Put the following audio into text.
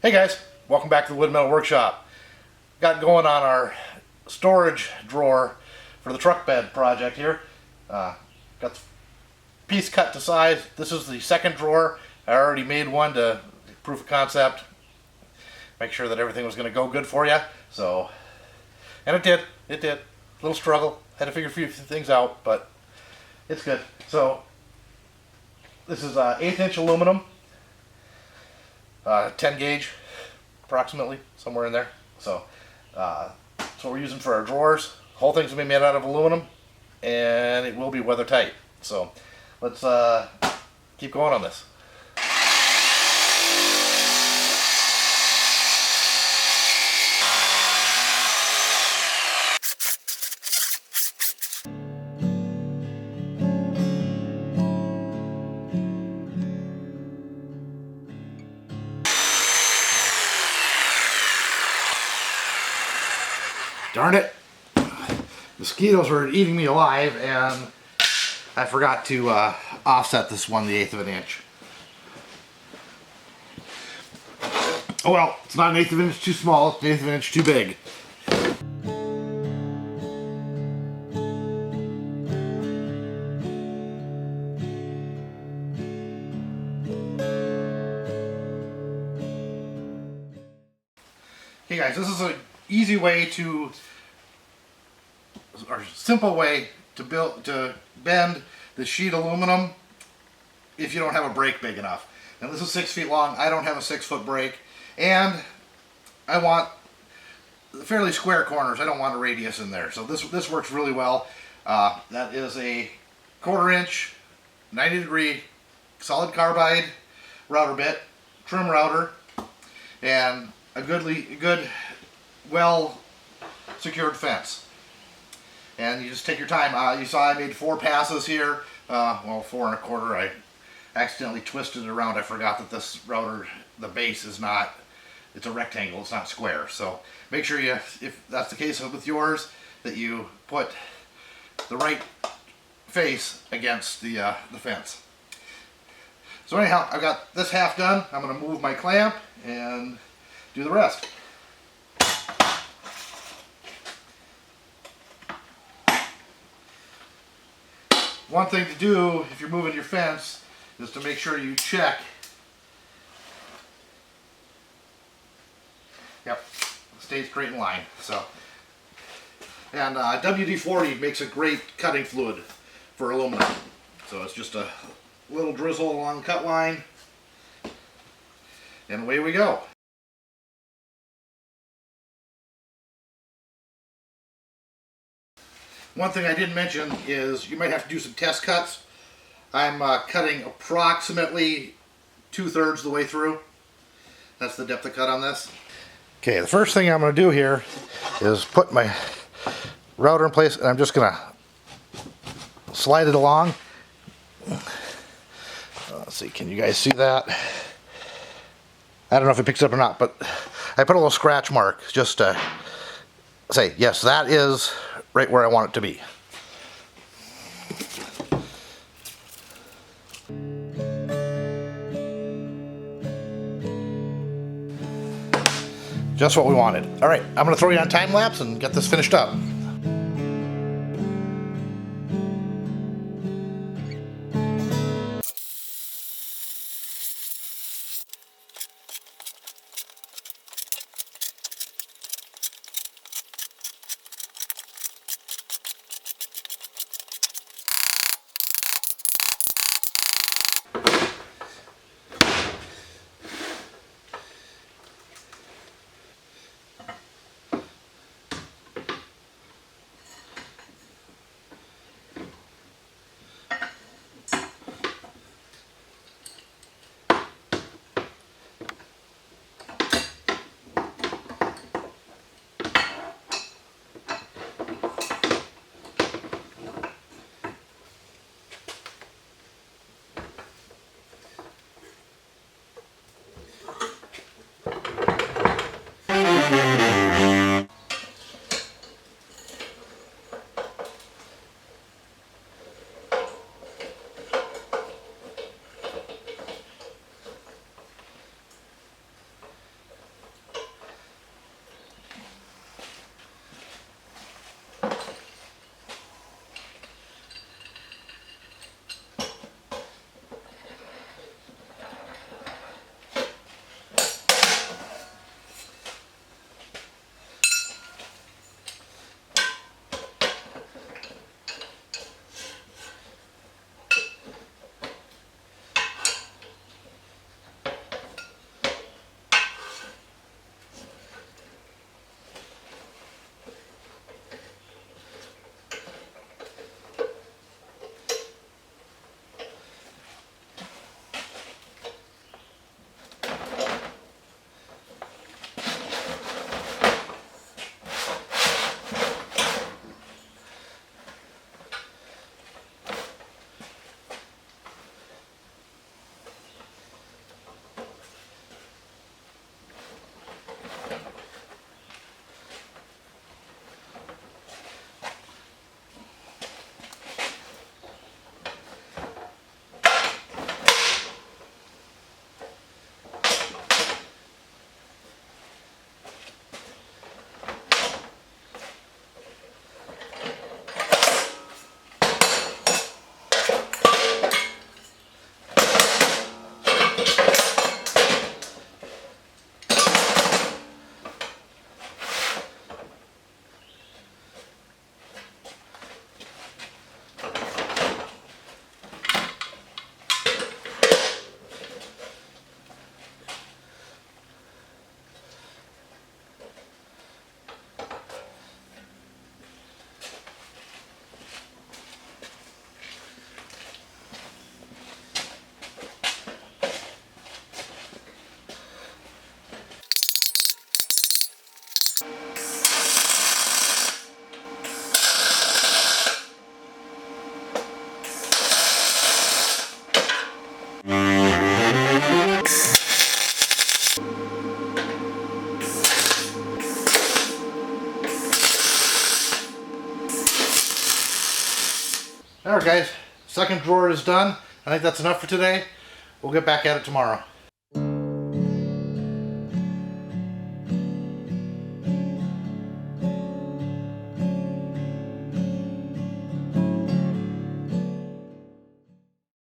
Hey guys, welcome back to the Wood Metal Workshop. Got going on our storage drawer for the truck bed project here. Got the piece cut to size. This is the second drawer. I already made one to proof of concept. Make sure that everything was going to go good for you. So, and it did. It did. A little struggle. Had to figure a few things out, but it's good. So, this is 1/8 inch aluminum. 10 gauge approximately, somewhere in there. So that's what we're using for our drawers. The whole thing's gonna be made out of aluminum and it will be weather tight. So let's keep going on this. Darn it, mosquitoes were eating me alive and I forgot to offset this one 1/8 of an inch. Oh well, it's not 1/8 of an inch too small, it's 1/8 of an inch too big. Hey guys, this is an easy way to, or simple way to bend the sheet aluminum if you don't have a brake big enough. Now this is 6 feet long. I don't have a 6-foot brake, and I want fairly square corners. I don't want a radius in there. So this works really well. That is a 1/4 inch, 90-degree solid carbide router bit, trim router, and a good, well secured fence. And you just take your time. You saw I made 4 passes here. Well, 4 1/4. I accidentally twisted it around. I forgot that this router, the base is not, it's a rectangle, it's not square. So make sure you, if that's the case with yours, that you put the right face against the fence. So anyhow, I've got this half done. I'm going to move my clamp and do the rest. One thing to do if you're moving your fence is to make sure you check. Yep, stays straight in line. So, and WD-40 makes a great cutting fluid for aluminum. So it's just a little drizzle along the cut line, and away we go. One thing I didn't mention is you might have to do some test cuts. I'm cutting approximately 2/3 the way through. That's the depth of cut on this. Okay, the first thing I'm going to do here is put my router in place, and I'm just going to slide it along. Let's see, can you guys see that? I don't know if it picks it up or not, but I put a little scratch mark just to say, yes, that is right where I want it to be. Just what we wanted. All right, I'm going to throw you on time lapse and get this finished up. Alright guys, second drawer is done. I think that's enough for today. We'll get back at it tomorrow.